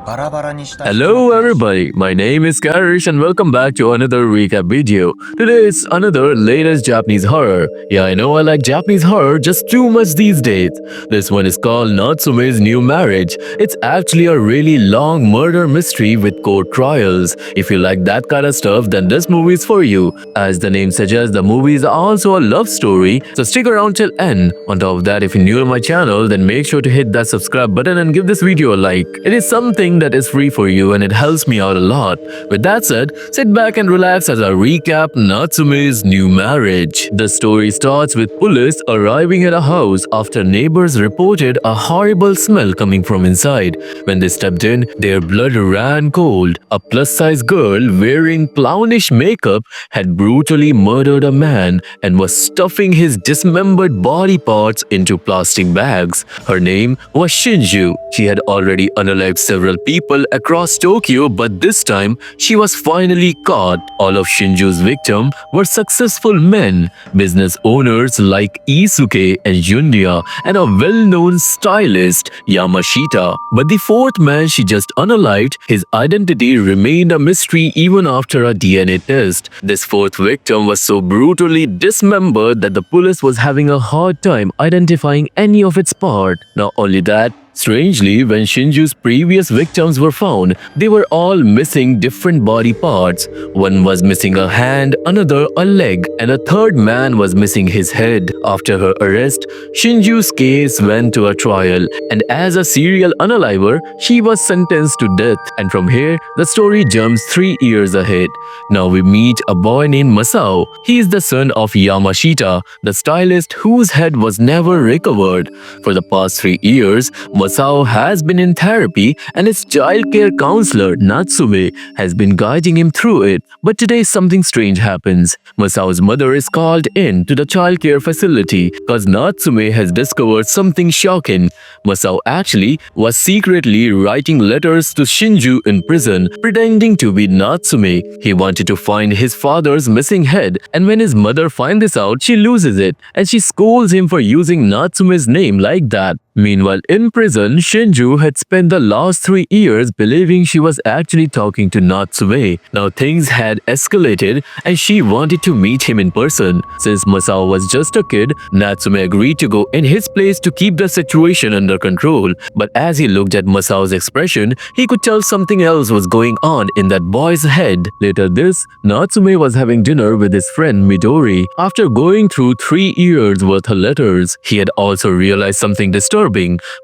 Hello everybody, my name is Karryshh and welcome back to another recap video. Today is another latest Japanese horror. Yeah, I know I like Japanese horror just too much these days. This one is called Natsume's New Marriage. It's actually a really long murder mystery with court trials. If you like that kind of stuff, then this movie is for you. As the name suggests, the movie is also a love story, so stick around till end. On top of that, if you're new to my channel, then make sure to hit that subscribe button and give this video a like. It is something that is free for you and it helps me out a lot. With that said, sit back and relax as I recap Natsume's New Marriage. The story starts with police arriving at a house after neighbors reported a horrible smell coming from inside. When they stepped in, their blood ran cold. A plus-size girl wearing clownish makeup had brutally murdered a man and was stuffing his dismembered body parts into plastic bags. Her name was Shinju. She had already unalived several people across Tokyo, but this time she was finally caught. All of Shinju's victims were successful men, business owners like Isuke and Yunya, and a well-known stylist, Yamashita. But the fourth man she just unalived, his identity remained a mystery even after a DNA test. This fourth victim was so brutally dismembered that the police was having a hard time identifying any of its parts. Not only that, strangely, when Shinju's previous victims were found, they were all missing different body parts. One was missing a hand, another a leg, and a third man was missing his head. After her arrest, Shinju's case went to a trial, and as a serial unaliver, she was sentenced to death. And from here, the story jumps 3 years ahead. Now we meet a boy named Masao. He is the son of Yamashita, the stylist whose head was never recovered. For the past 3 years, Masao has been in therapy and his childcare counselor, Natsume, has been guiding him through it. But today something strange happens. Masao's mother is called in to the childcare facility because Natsume has discovered something shocking. Masao actually was secretly writing letters to Shinju in prison, pretending to be Natsume. He wanted to find his father's missing head, and when his mother finds this out, she loses it and she scolds him for using Natsume's name like that. Meanwhile, in prison, Shinju had spent the last 3 years believing she was actually talking to Natsume. Now things had escalated and she wanted to meet him in person. Since Masao was just a kid, Natsume agreed to go in his place to keep the situation under control. But as he looked at Masao's expression, he could tell something else was going on in that boy's head. Later Natsume was having dinner with his friend Midori. After going through 3 years worth of letters, he had also realized something disturbing.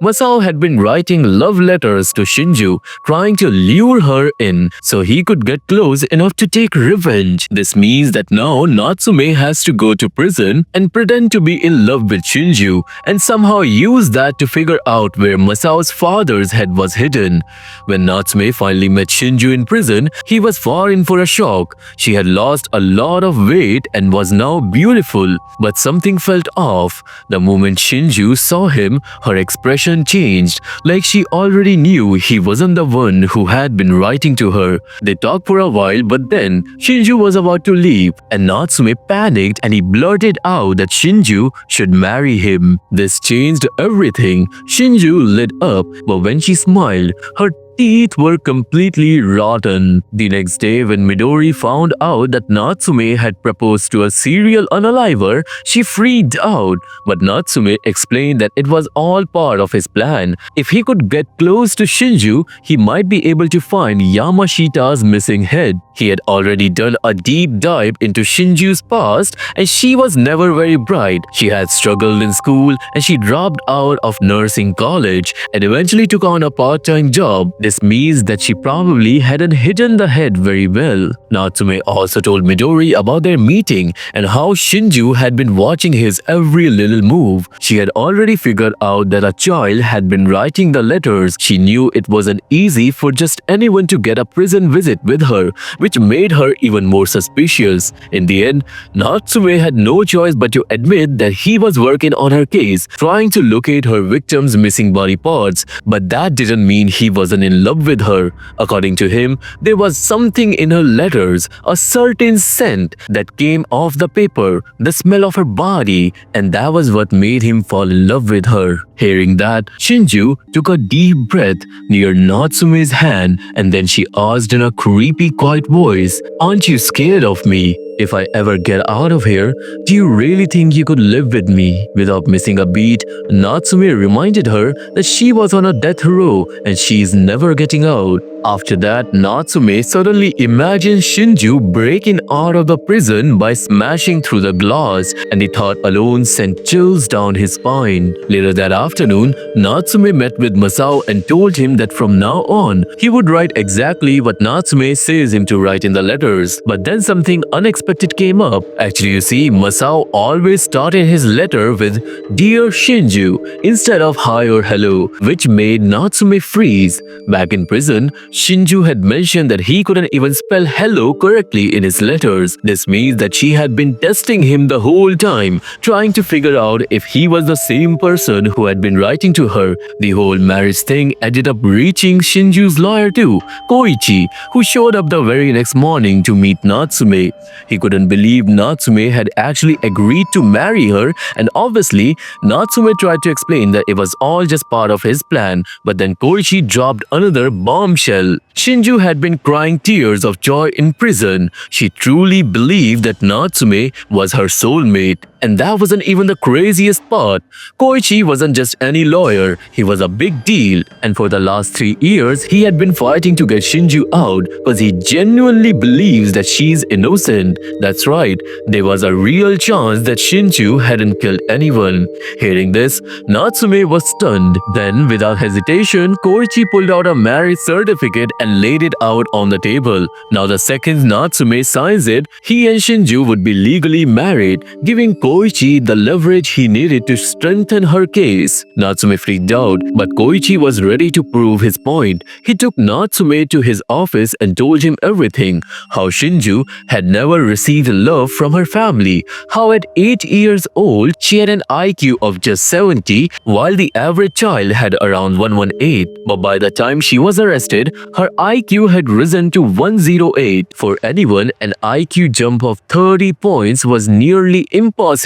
Masao had been writing love letters to Shinju, trying to lure her in so he could get close enough to take revenge. This means that now Natsume has to go to prison and pretend to be in love with Shinju and somehow use that to figure out where Masao's father's head was hidden. When Natsume finally met Shinju in prison, he was far in for a shock. She had lost a lot of weight and was now beautiful, but something felt off. The moment Shinju saw him, her expression changed, like she already knew he wasn't the one who had been writing to her. They talked for a while, but then Shinju was about to leave, and Natsume panicked and he blurted out that Shinju should marry him. This changed everything. Shinju lit up, but when she smiled, her teeth were completely rotten. The next day, when Midori found out that Natsume had proposed to a serial unaliver, she freaked out. But Natsume explained that it was all part of his plan. If he could get close to Shinju, he might be able to find Yamashita's missing head. He had already done a deep dive into Shinju's past and she was never very bright. She had struggled in school and she dropped out of nursing college and eventually took on a part-time job. This means that she probably hadn't hidden the head very well. Natsume also told Midori about their meeting and how Shinju had been watching his every little move. She had already figured out that a child had been writing the letters. She knew it wasn't easy for just anyone to get a prison visit with her, which made her even more suspicious. In the end, Natsume had no choice but to admit that he was working on her case, trying to locate her victim's missing body parts. But that didn't mean he wasn't in love with her. According to him, there was something in her letters, a certain scent that came off the paper, the smell of her body, and that was what made him fall in love with her. Hearing that, Shinju took a deep breath near Natsume's hand and then she asked in a creepy, quiet voice, "Aren't you scared of me? If I ever get out of here, do you really think you could live with me?" Without missing a beat, Natsume reminded her that she was on a death row and she is never getting out. After that, Natsume suddenly imagined Shinju breaking out of the prison by smashing through the glass, and the thought alone sent chills down his spine. Later that afternoon, Natsume met with Masao and told him that from now on, he would write exactly what Natsume says him to write in the letters. But then something unexpected came up. Actually, you see, Masao always started his letter with "Dear Shinju" instead of "Hi" or "Hello," which made Natsume freeze. Back in prison, Shinju had mentioned that he couldn't even spell hello correctly in his letters. This means that she had been testing him the whole time, trying to figure out if he was the same person who had been writing to her. The whole marriage thing ended up reaching Shinju's lawyer too, Koichi, who showed up the very next morning to meet Natsume. He couldn't believe Natsume had actually agreed to marry her, and obviously, Natsume tried to explain that it was all just part of his plan, but then Koichi dropped another bombshell. Shinju had been crying tears of joy in prison. She truly believed that Natsume was her soulmate. And that wasn't even the craziest part. Koichi wasn't just any lawyer, he was a big deal. And for the last 3 years, he had been fighting to get Shinju out because he genuinely believes that she's innocent. That's right, there was a real chance that Shinju hadn't killed anyone. Hearing this, Natsume was stunned. Then, without hesitation, Koichi pulled out a marriage certificate and laid it out on the table. Now the second Natsume signs it, he and Shinju would be legally married, giving Koichi the leverage he needed to strengthen her case. Natsume freaked out, but Koichi was ready to prove his point. He took Natsume to his office and told him everything. How Shinju had never received love from her family. How at 8 years old, she had an IQ of just 70, while the average child had around 118. But by the time she was arrested, her IQ had risen to 108. For anyone, an IQ jump of 30 points was nearly impossible.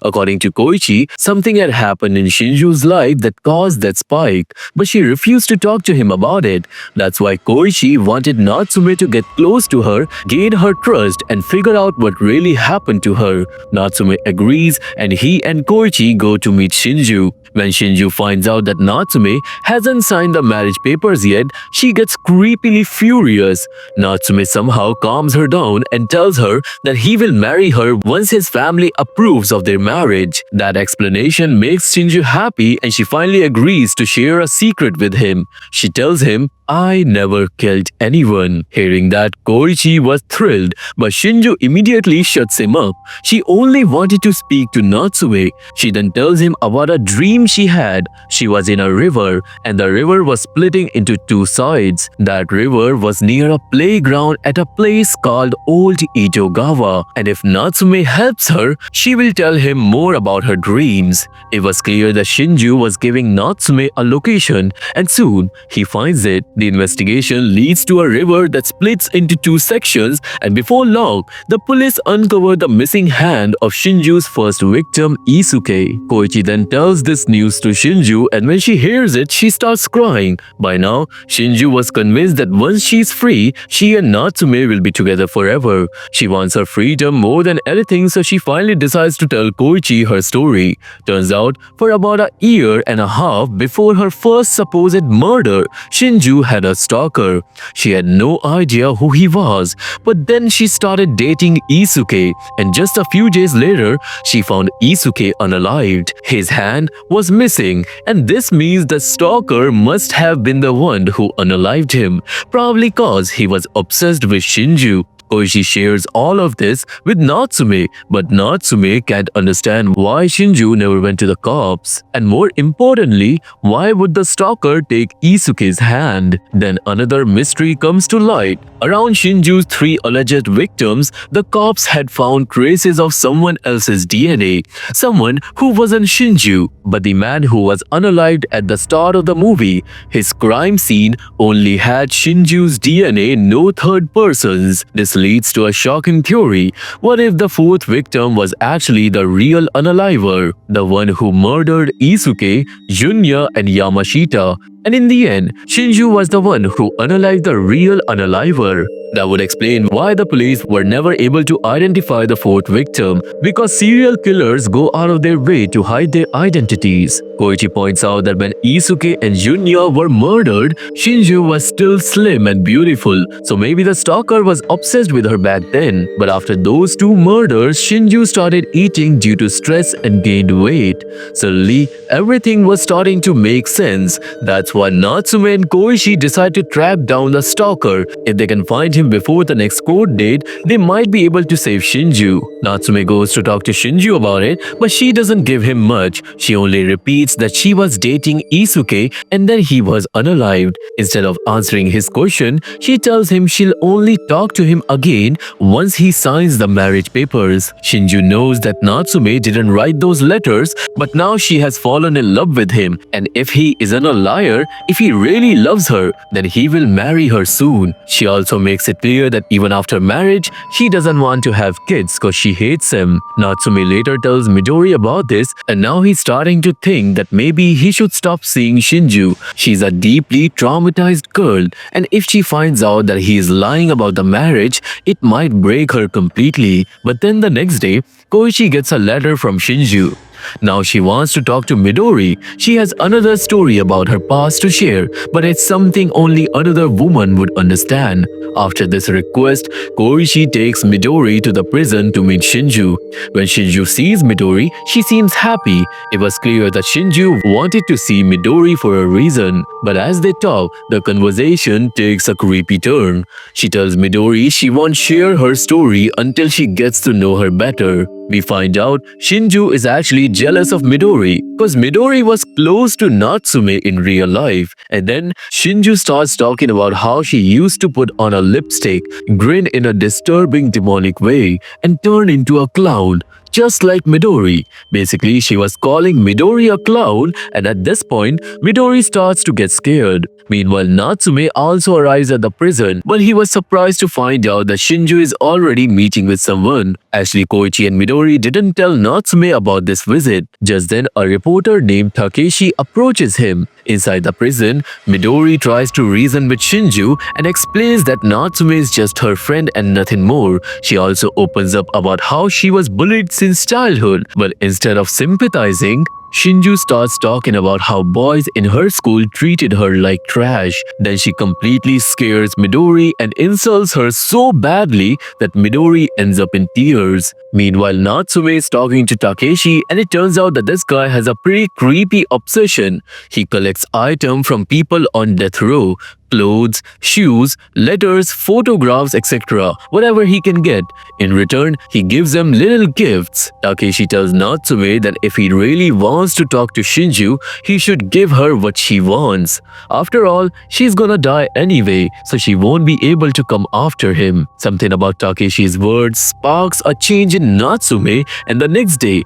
According to Koichi, something had happened in Shinju's life that caused that spike, but she refused to talk to him about it. That's why Koichi wanted Natsume to get close to her, gain her trust, and figure out what really happened to her. Natsume agrees, and he and Koichi go to meet Shinju. When Shinju finds out that Natsume hasn't signed the marriage papers yet, she gets creepily furious. Natsume somehow calms her down and tells her that he will marry her once his family approves of their marriage. That explanation makes Shinju happy and she finally agrees to share a secret with him. She tells him, "I never killed anyone." Hearing that, Koichi was thrilled, but Shinju immediately shuts him up. She only wanted to speak to Natsume. She then tells him about a dream she had. She was in a river, and the river was splitting into 2 sides. That river was near a playground at a place called Old Itogawa, and if Natsume helps her, she will tell him more about her dreams. It was clear that Shinju was giving Natsume a location, and soon he finds it. The investigation leads to a river that splits into 2 sections, and before long, the police uncover the missing hand of Shinju's first victim, Isuke. Koichi then tells this news to Shinju, and when she hears it, she starts crying. By now, Shinju was convinced that once she's free, she and Natsume will be together forever. She wants her freedom more than anything, so she finally decides to tell Koichi her story. Turns out, for about a year and a half before her first supposed murder, Shinju had a stalker. She had no idea who he was, but then she started dating Isuke, and just a few days later, she found Isuke unalived. His hand was missing, and this means the stalker must have been the one who unalived him, probably cause he was obsessed with Shinju. Koichi shares all of this with Natsume, but Natsume can't understand why Shinju never went to the cops. And more importantly, why would the stalker take Isuke's hand? Then another mystery comes to light. Around Shinju's 3 alleged victims, the cops had found traces of someone else's DNA, someone who wasn't Shinju, but the man who was unalived at the start of the movie. His crime scene only had Shinju's DNA, no third persons. This leads to a shocking theory. What if the 4th victim was actually the real unaliver, the one who murdered Isuke, Junya, and Yamashita? And in the end, Shinju was the one who unalived the real unaliver. That would explain why the police were never able to identify the 4th victim, because serial killers go out of their way to hide their identities. Koichi points out that when Isuke and Junya were murdered, Shinju was still slim and beautiful, so maybe the stalker was obsessed with her back then. But after those 2 murders, Shinju started eating due to stress and gained weight. Suddenly, everything was starting to make sense. That's why Natsume and Koichi decide to track down the stalker. If they can find him before the next court date, they might be able to save Shinju. Natsume goes to talk to Shinju about it, but she doesn't give him much. She only repeats that she was dating Isuke and then he was unalived. Instead of answering his question, she tells him she'll only talk to him again once he signs the marriage papers. Shinju knows that Natsume didn't write those letters, but now she has fallen in love with him, and if he isn't a liar, if he really loves her, then he will marry her soon. She also makes it clear that even after marriage, she doesn't want to have kids because she hates him. Natsume later tells Midori about this, and now he's starting to think that maybe he should stop seeing Shinju. She's a deeply traumatized girl, and if she finds out that he is lying about the marriage, it might break her completely. But then the next day, Koichi gets a letter from Shinju. Now she wants to talk to Midori. She has another story about her past to share, but it's something only another woman would understand. After this request, Koichi takes Midori to the prison to meet Shinju. When Shinju sees Midori, she seems happy. It was clear that Shinju wanted to see Midori for a reason, but as they talk, the conversation takes a creepy turn. She tells Midori she won't share her story until she gets to know her better. We find out Shinju is actually jealous of Midori because Midori was close to Natsume in real life. And then Shinju starts talking about how she used to put on a lipstick, grin in a disturbing demonic way, and turn into a clown, just like Midori. Basically, she was calling Midori a clown, and at this point, Midori starts to get scared. Meanwhile, Natsume also arrives at the prison, but he was surprised to find out that Shinju is already meeting with someone. Actually, Koichi and Midori didn't tell Natsume about this visit. Just then, a reporter named Takeshi approaches him. Inside the prison, Midori tries to reason with Shinju and explains that Natsume is just her friend and nothing more. She also opens up about how she was bullied since childhood, but instead of sympathizing, Shinju starts talking about how boys in her school treated her like trash. Then she completely scares Midori and insults her so badly that Midori ends up in tears. Meanwhile, Natsume is talking to Takeshi, and it turns out that this guy has a pretty creepy obsession. He collects items from people on death row. Clothes, shoes, letters, photographs, etc. Whatever he can get. In return, he gives them little gifts. Takeshi tells Natsume that if he really wants to talk to Shinju, he should give her what she wants. After all, she's gonna die anyway, so she won't be able to come after him. Something about Takeshi's words sparks a change in Natsume, and the next day,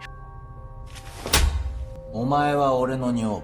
お前は俺の女房。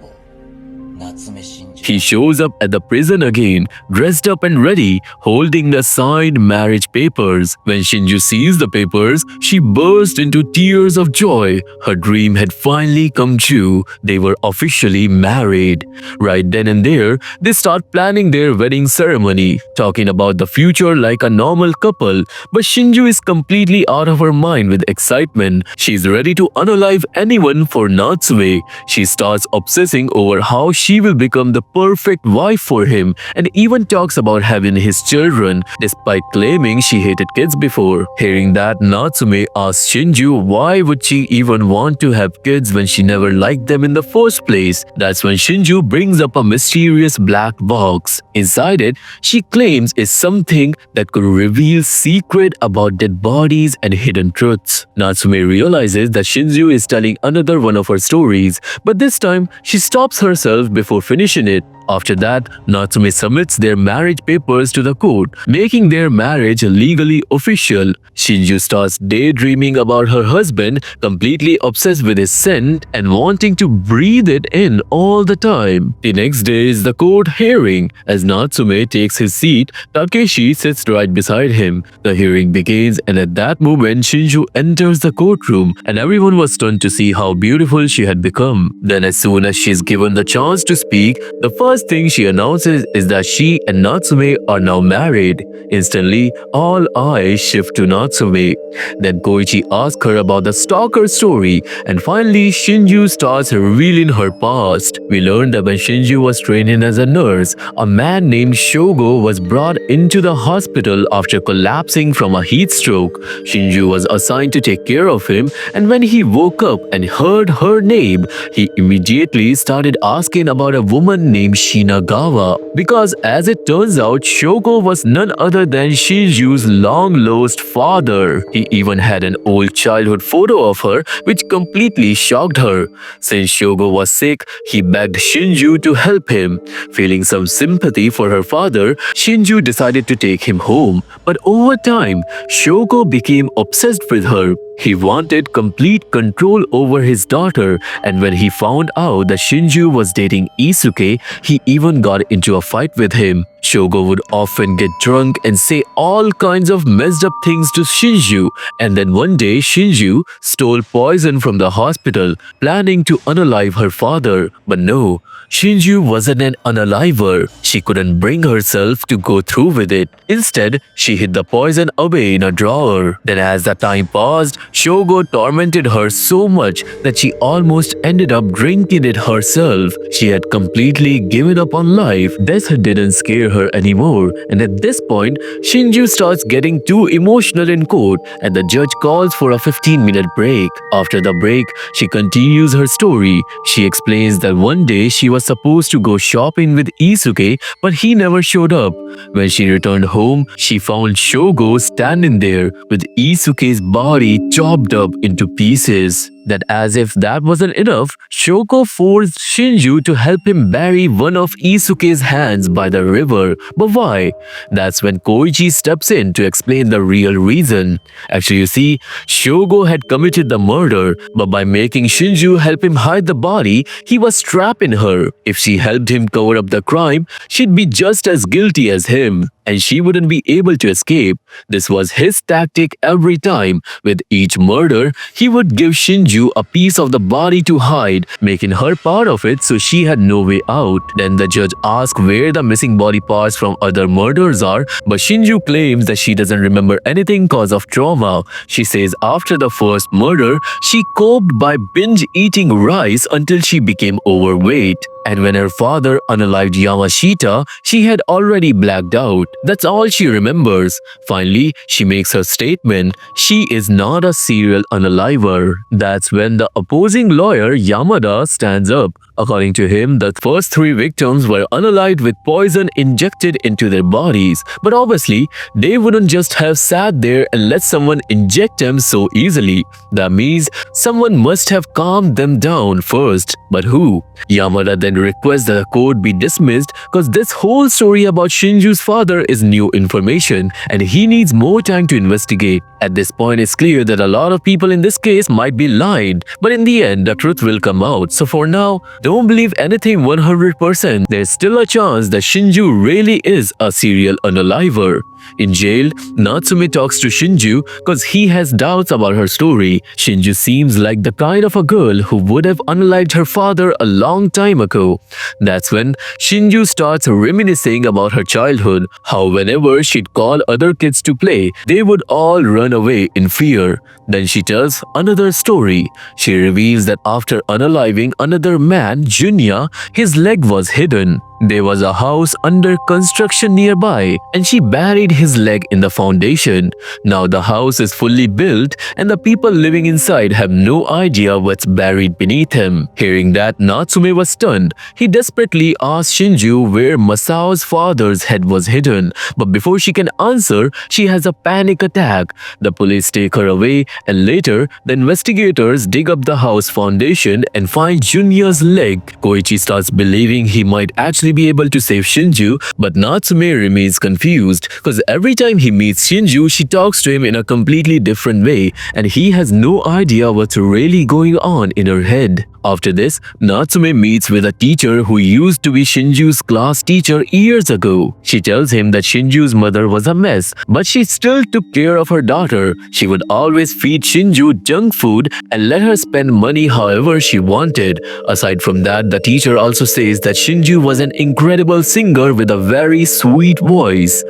Natsume Shinju. He shows up at the prison again, dressed up and ready, holding the signed marriage papers. When Shinju sees the papers, she burst into tears of joy. Her dream had finally come true. They were officially married. Right then and there, they start planning their wedding ceremony, talking about the future like a normal couple. But Shinju is completely out of her mind with excitement. She's ready to unalive anyone for Natsume. She starts obsessing over how she she will become the perfect wife for him and even talks about having his children despite claiming she hated kids before. Hearing that, Natsume asks Shinju why would she even want to have kids when she never liked them in the first place. That's when Shinju brings up a mysterious black box. Inside it, she claims is something that could reveal secret about dead bodies and hidden truths. Natsume realizes that Shinju is telling another one of her stories, but this time she stops herself before finishing it. After that, Natsume submits their marriage papers to the court, making their marriage legally official. Shinju starts daydreaming about her husband, completely obsessed with his scent and wanting to breathe it in all the time. The next day is the court hearing. As Natsume takes his seat, Takeshi sits right beside him. The hearing begins, and at that moment Shinju enters the courtroom and everyone was stunned to see how beautiful she had become. Then as soon as she is given the chance to speak, the first thing she announces is that she and Natsume are now married. Instantly, all eyes shift to Natsume. Then Koichi asks her about the stalker story, and finally Shinju starts revealing her past. We learn that when Shinju was training as a nurse, a man named Shogo was brought into the hospital after collapsing from a heat stroke. Shinju was assigned to take care of him, and when he woke up and heard her name, he immediately started asking about a woman named Shinagawa, because as it turns out, Shogo was none other than Shinju's long-lost father. He even had an old childhood photo of her, which completely shocked her. Since Shogo was sick, he begged Shinju to help him. Feeling some sympathy for her father, Shinju decided to take him home. But over time, Shogo became obsessed with her. He wanted complete control over his daughter, and when he found out that Shinju was dating Isuke, he even got into a fight with him. Shogo would often get drunk and say all kinds of messed up things to Shinju, and then one day Shinju stole poison from the hospital, planning to unalive her father. But no, Shinju wasn't an unaliver. She couldn't bring herself to go through with it. Instead, she hid the poison away in a drawer. Then as the time passed, Shogo tormented her so much that she almost ended up drinking it herself. She had completely given up on life. Death didn't scare her anymore, and at this point, Shinju starts getting too emotional in court, and the judge calls for a 15-minute break. After the break, she continues her story. She explains that one day she was supposed to go shopping with Isuke, but he never showed up. When she returned home, she found Shogo standing there with Isuke's body chopped up into pieces. Then as if that wasn't enough, Shogo forced Shinju to help him bury one of Isuke's hands by the river. But why? That's when Koichi steps in to explain the real reason. Actually, you see, Shogo had committed the murder, but by making Shinju help him hide the body, he was trapping her. If she helped him cover up the crime, she'd be just as guilty as him, and she wouldn't be able to escape. This was his tactic every time. With each murder, he would give Shinju a piece of the body to hide, making her part of it so she had no way out. Then the judge asks where the missing body parts from other murders are, but Shinju claims that she doesn't remember anything cause of trauma. She says after the first murder, she coped by binge eating rice until she became overweight. And when her father unalived Yamashita, she had already blacked out. That's all she remembers. Finally, she makes her statement. She is not a serial unaliver. That's when the opposing lawyer Yamada stands up. According to him, the first 3 victims were unalived with poison injected into their bodies. But obviously, they wouldn't just have sat there and let someone inject them so easily. That means someone must have calmed them down first. But who? Yamada then requests that the court be dismissed because this whole story about Shinju's father is new information and he needs more time to investigate. At this point, it's clear that a lot of people in this case might be lying, but in the end, the truth will come out. So for now, don't believe anything 100%. There's still a chance that Shinju really is a serial unaliver. In jail, Natsume talks to Shinju because he has doubts about her story. Shinju seems like the kind of a girl who would have unalived her father a long time ago. That's when Shinju starts reminiscing about her childhood, how whenever she'd call other kids to play, they would all run away in fear. Then she tells another story. She reveals that after unaliving another man, Junya, his leg was hidden. There was a house under construction nearby, and she buried his leg in the foundation. Now the house is fully built, and the people living inside have no idea what's buried beneath him. Hearing that, Natsume was stunned. He desperately asks Shinju where Masao's father's head was hidden, but before she can answer, she has a panic attack. The police take her away, and later, the investigators dig up the house foundation and find Junya's leg. Koichi starts believing he might actually be able to save Shinju, but Natsume remains confused because every time he meets Shinju, she talks to him in a completely different way, and he has no idea what's really going on in her head. After this, Natsume meets with a teacher who used to be Shinju's class teacher years ago. She tells him that Shinju's mother was a mess, but she still took care of her daughter. She would always feed Shinju junk food and let her spend money however she wanted. Aside from that, the teacher also says that Shinju was an incredible singer with a very sweet voice.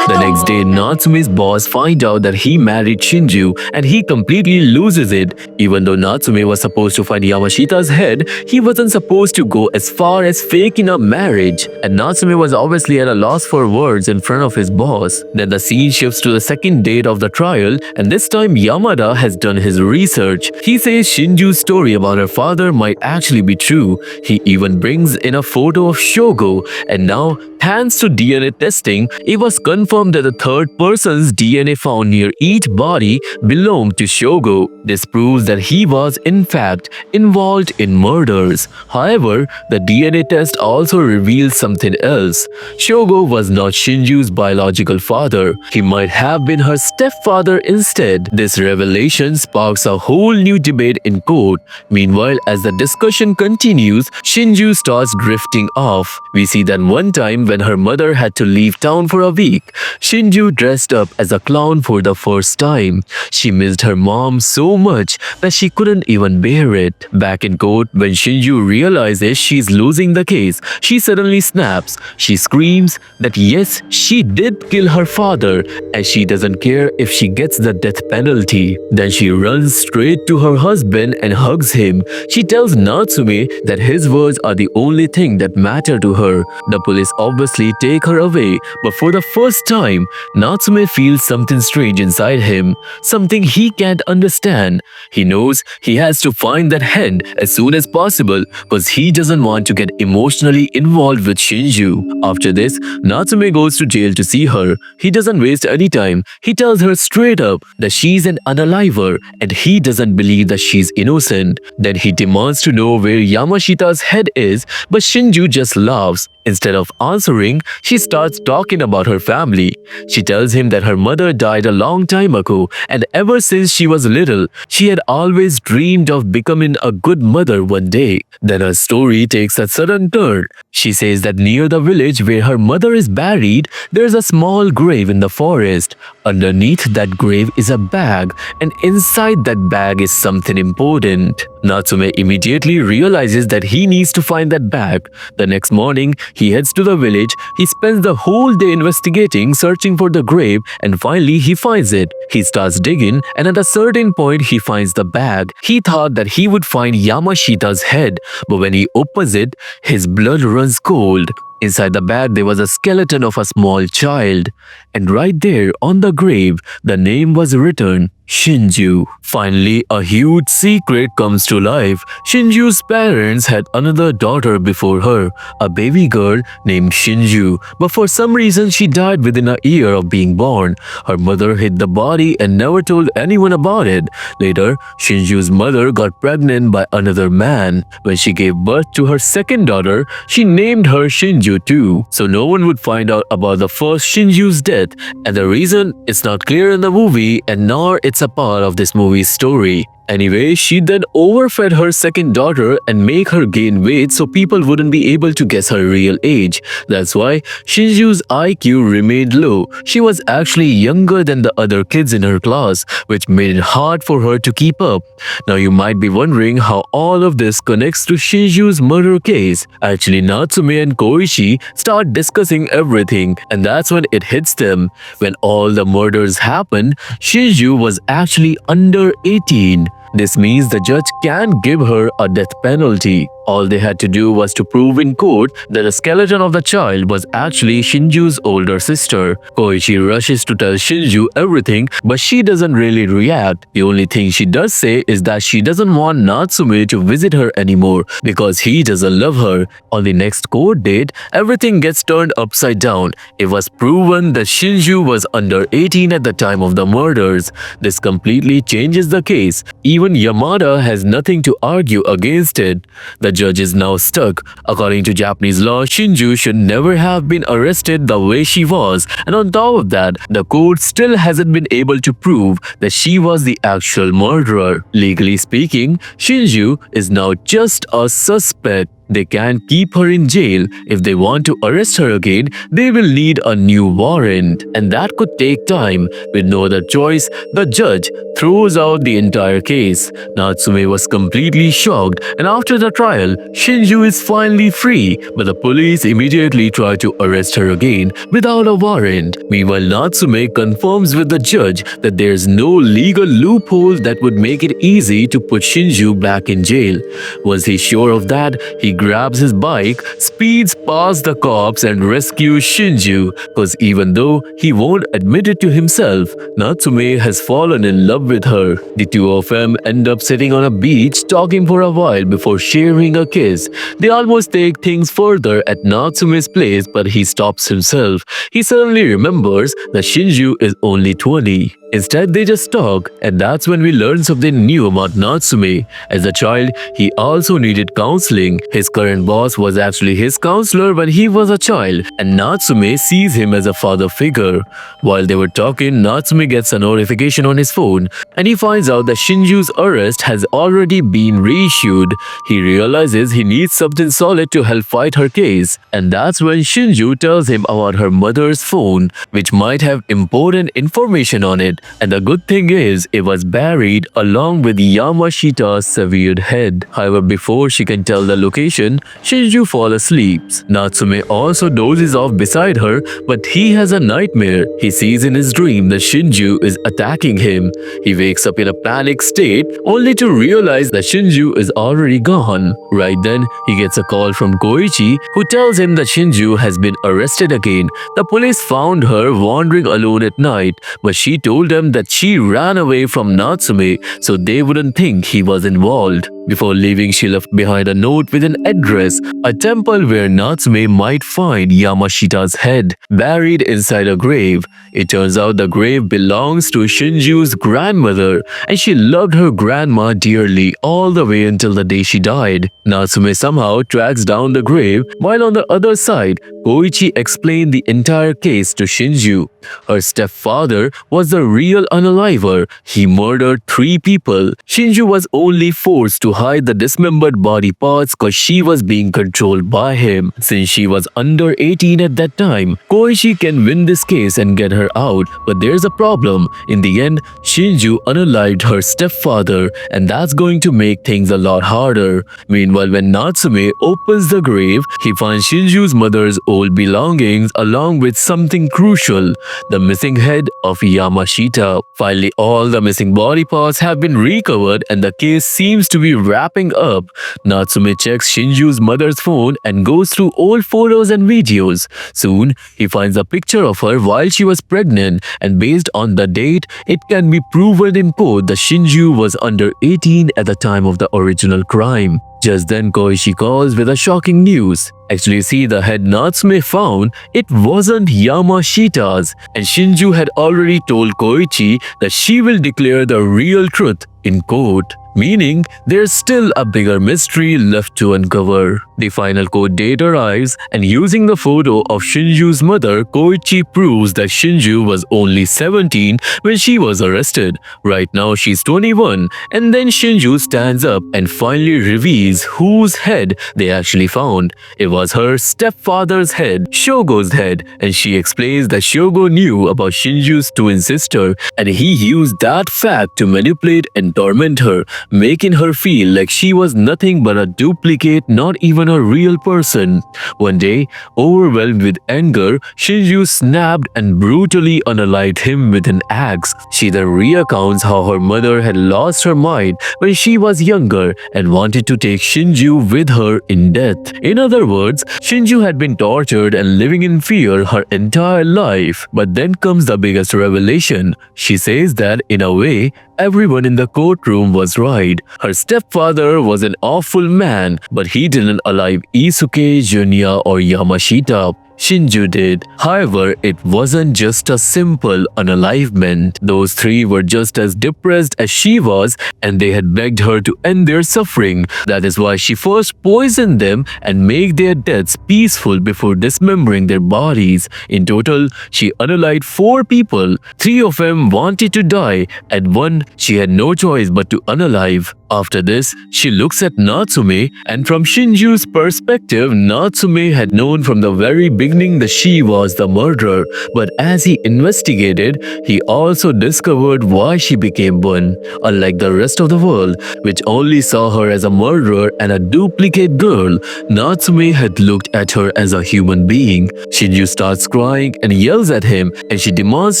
The next day, Natsume's boss finds out that he married Shinju and he completely loses it. Even though Natsume was supposed to find Yamashita's head, he wasn't supposed to go as far as faking a marriage. And Natsume was obviously at a loss for words in front of his boss. Then the scene shifts to the second date of the trial, and this time Yamada has done his research. He says Shinju's story about her father might actually be true. He even brings in a photo of Shogo, and now, thanks to DNA testing, it was confirmed that the third person's DNA found near each body belonged to Shogo. This proves that he was, in fact, involved in murders. However, the DNA test also reveals something else. Shogo was not Shinju's biological father. He might have been her stepfather instead. This revelation sparks a whole new debate in court. Meanwhile, as the discussion continues, Shinju starts drifting off. We see that one time when her mother had to leave town for a week, Shinju dressed up as a clown for the first time. She missed her mom so much that she couldn't even bear it. Back in court, when Shinju realizes she's losing the case, she suddenly snaps. She screams that yes, she did kill her father and she doesn't care if she gets the death penalty. Then she runs straight to her husband and hugs him. She tells Natsume that his words are the only thing that matter to her. The police obviously take her away, but for the first time, Natsume feels something strange inside him, something he can't understand. He knows he has to find that head as soon as possible because he doesn't want to get emotionally involved with Shinju. After this, Natsume goes to jail to see her. He doesn't waste any time. He tells her straight up that she's an unaliver and he doesn't believe that she's innocent. Then he demands to know where Yamashita's head is, but Shinju just laughs. Instead of answering, she starts talking about her family. She tells him that her mother died a long time ago and ever since she was little, she had always dreamed of becoming a good mother one day. Then her story takes a sudden turn. She says that near the village where her mother is buried, there's a small grave in the forest. Underneath that grave is a bag, and inside that bag is something important. Natsume immediately realizes that he needs to find that bag. The next morning, he heads to the village. He spends the whole day investigating, searching for the grave, and finally he finds it. He starts digging, and at a certain point he finds the bag. He thought that he would find Yamashita's head, but when he opens it, his blood runs cold. Inside the bag, there was a skeleton of a small child. And right there on the grave, the name was written, Shinju. Finally, a huge secret comes to life. Shinju's parents had another daughter before her, a baby girl named Shinju. But for some reason, she died within a year of being born. Her mother hid the body and never told anyone about it. Later, Shinju's mother got pregnant by another man. When she gave birth to her second daughter, she named her Shinju too, so no one would find out about the first Shinju's death. And the reason is not clear in the movie and nor it's a part of this movie's story. Anyway, she then overfed her second daughter and make her gain weight so people wouldn't be able to guess her real age. That's why Shinju's IQ remained low. She was actually younger than the other kids in her class, which made it hard for her to keep up. Now you might be wondering how all of this connects to Shinju's murder case. Actually, Natsume and Koichi start discussing everything, and that's when it hits them. When all the murders happened, Shinju was actually under 18. This means the judge can give her a death penalty. All they had to do was to prove in court that the skeleton of the child was actually Shinju's older sister. Koichi rushes to tell Shinju everything, but she doesn't really react. The only thing she does say is that she doesn't want Natsume to visit her anymore because he doesn't love her. On the next court date, everything gets turned upside down. It was proven that Shinju was under 18 at the time of the murders. This completely changes the case. Even Yamada has nothing to argue against it. The judge is now stuck. According to Japanese law, Shinju should never have been arrested the way she was, and on top of that, the court still hasn't been able to prove that she was the actual murderer. Legally speaking, Shinju is now just a suspect. They can't keep her in jail. If they want to arrest her again, they will need a new warrant, and that could take time. With no other choice, the judge throws out the entire case. Natsume was completely shocked, and after the trial, Shinju is finally free, but the police immediately try to arrest her again without a warrant. Meanwhile, Natsume confirms with the judge that there's no legal loophole that would make it easy to put Shinju back in jail. Was he sure of that? He grabs his bike, speeds past the cops and rescues Shinju, cause even though he won't admit it to himself, Natsume has fallen in love with her. The two of them end up sitting on a beach talking for a while before sharing a kiss. They almost take things further at Natsume's place, but he stops himself. He suddenly remembers that Shinju is only 20. Instead, they just talk, and that's when we learn something new about Natsume. As a child, he also needed counseling. His current boss was actually his counselor when he was a child, and Natsume sees him as a father figure. While they were talking, Natsume gets a notification on his phone, and he finds out that Shinju's arrest has already been reissued. He realizes he needs something solid to help fight her case, and that's when Shinju tells him about her mother's phone, which might have important information on it. And the good thing is, it was buried along with Yamashita's severed head. However, before she can tell the location, Shinju falls asleep. Natsume also dozes off beside her, but he has a nightmare. He sees in his dream that Shinju is attacking him. He wakes up in a panic state, only to realize that Shinju is already gone. Right then, he gets a call from Koichi, who tells him that Shinju has been arrested again. The police found her wandering alone at night, but she told them that she ran away from Natsume so they wouldn't think he was involved. Before leaving, she left behind a note with an address, a temple where Natsume might find Yamashita's head buried inside a grave. It turns out the grave belongs to Shinju's grandmother, and she loved her grandma dearly all the way until the day she died. Natsume somehow tracks down the grave, while on the other side, Koichi explained the entire case to Shinju. Her stepfather was the real unaliver. He murdered 3 people. Shinju was only forced to hide the dismembered body parts cause she was being controlled by him. Since she was under 18 at that time, Koichi can win this case and get her out, but there's a problem. In the end, Shinju unalived her stepfather, and that's going to make things a lot harder. Meanwhile, when Natsume opens the grave, he finds Shinju's mother's old belongings along with something crucial, the missing head of Yamashita. Finally, all the missing body parts have been recovered and the case seems to be wrapping up. Natsume checks Shinju's mother's phone and goes through old photos and videos. Soon, he finds a picture of her while she was pregnant, and based on the date, it can be proven in court that Shinju was under 18 at the time of the original crime. Just then, Koichi calls with a shocking news. Actually, see, the head Natsume found, it wasn't Yamashita's, and Shinju had already told Koichi that she will declare the real truth in court. meaning there's still a bigger mystery left to uncover. The final court date arrives, and using the photo of Shinju's mother, Koichi proves that Shinju was only 17 when she was arrested. Right now she's 21, and then Shinju stands up and finally reveals whose head they actually found. It was her stepfather's head, Shogo's head, and she explains that Shogo knew about Shinju's twin sister, and he used that fact to manipulate and torment her, making her feel like she was nothing but a duplicate, not even a real person. One day, overwhelmed with anger, Shinju snapped and brutally unalived him with an axe. She then recounts how her mother had lost her mind when she was younger and wanted to take Shinju with her in death. In other words, Shinju had been tortured and living in fear her entire life. But then comes the biggest revelation. She says that, in a way, everyone in the courtroom was right. Her stepfather was an awful man, but he didn't alive Isuke, Junya, or Yamashita. Shinju did. However, it wasn't just a simple unalivement. Those three were just as depressed as she was, and they had begged her to end their suffering. That is why she first poisoned them and made their deaths peaceful before dismembering their bodies. In total, she unalived 4 people. 3 of them wanted to die, and 1 she had no choice but to unalive. After this, she looks at Natsume, and from Shinju's perspective, Natsume had known from the very beginning that she was the murderer. But as he investigated, he also discovered why she became one. Unlike the rest of the world, which only saw her as a murderer and a duplicate girl, Natsume had looked at her as a human being. Shinju starts crying and yells at him, and she demands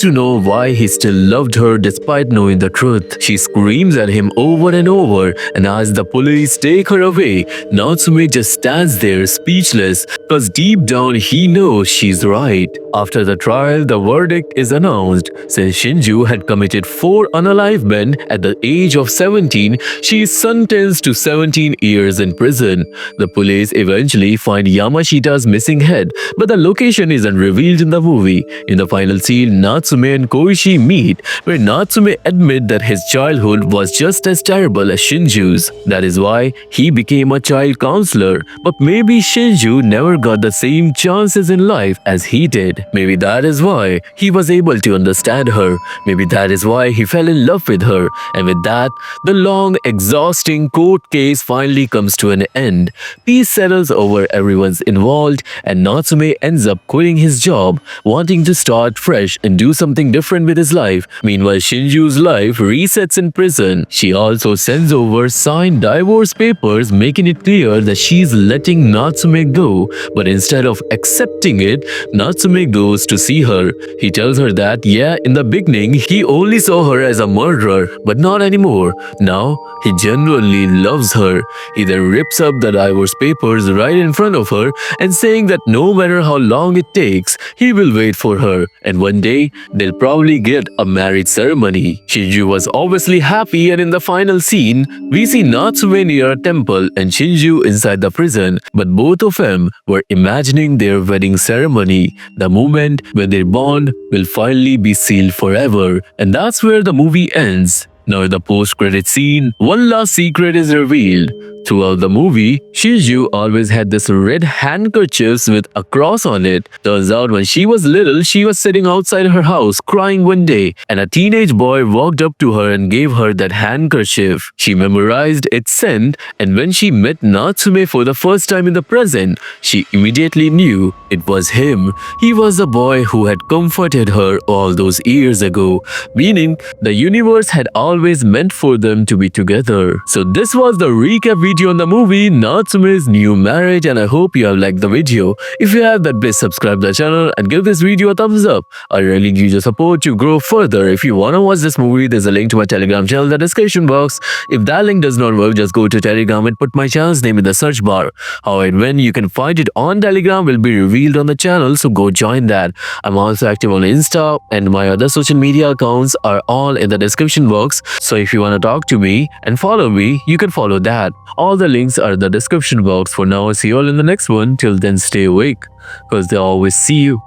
to know why he still loved her despite knowing the truth. She screams at him over and over, and as the police take her away, Natsume just stands there speechless, cause deep down he knows she's right. After the trial, the verdict is announced. Since Shinju had committed 4 unalive men at the age of 17, she is sentenced to 17 years in prison. The police eventually find Yamashita's missing head, but the location isn't revealed in the movie. In the final scene, Natsume and Koichi meet, where Natsume admits that his childhood was just as terrible as Shinju's. That is why he became a child counselor. But maybe Shinju never got the same chances in life as he did. Maybe that is why he was able to understand her. Maybe that is why he fell in love with her. And with that, the long, exhausting court case finally comes to an end. Peace settles over everyone's involved, and Natsume ends up quitting his job, wanting to start fresh and do something different with his life. Meanwhile, Shinju's life resets in prison. She also sends over signed divorce papers, making it clear that she's letting Natsume go. But instead of accepting it, Natsume goes to see her. He tells her that, yeah, in the beginning, he only saw her as a murderer, but not anymore. Now, he genuinely loves her. He then rips up the divorce papers right in front of her and saying that no matter how long it takes, he will wait for her, and one day, they'll probably get a marriage ceremony. Shinju was obviously happy, and in the final scene, we see Natsume near a temple and Shinju inside the prison, but both of them were imagining their wedding ceremony, the moment when their bond will finally be sealed forever. And that's where the movie ends. Now in the post-credit scene, one last secret is revealed. Throughout the movie, Shinju always had this red handkerchiefs with a cross on it. Turns out when she was little, she was sitting outside her house crying one day, and a teenage boy walked up to her and gave her that handkerchief. She memorized its scent, and when she met Natsume for the first time in the present, she immediately knew it was him. He was the boy who had comforted her all those years ago, meaning the universe had always meant for them to be together. So this was the recap video on the movie Natsume's New Marriage, and I hope you have liked the video. If you have, then please subscribe to the channel and give this video a thumbs up. I really need your support to grow further. If you wanna watch this movie, there's a link to my Telegram channel in the description box. If that link does not work, just go to Telegram and put my channel's name in the search bar. How and when you can find it on Telegram will be revealed on the channel, so go join that. I'm also active on Insta, and my other social media accounts are all in the description box. So if you wanna talk to me and follow me, you can follow that. All the links are in the description box. For now, I'll see you all in the next one. Till then, stay awake, because they always see you.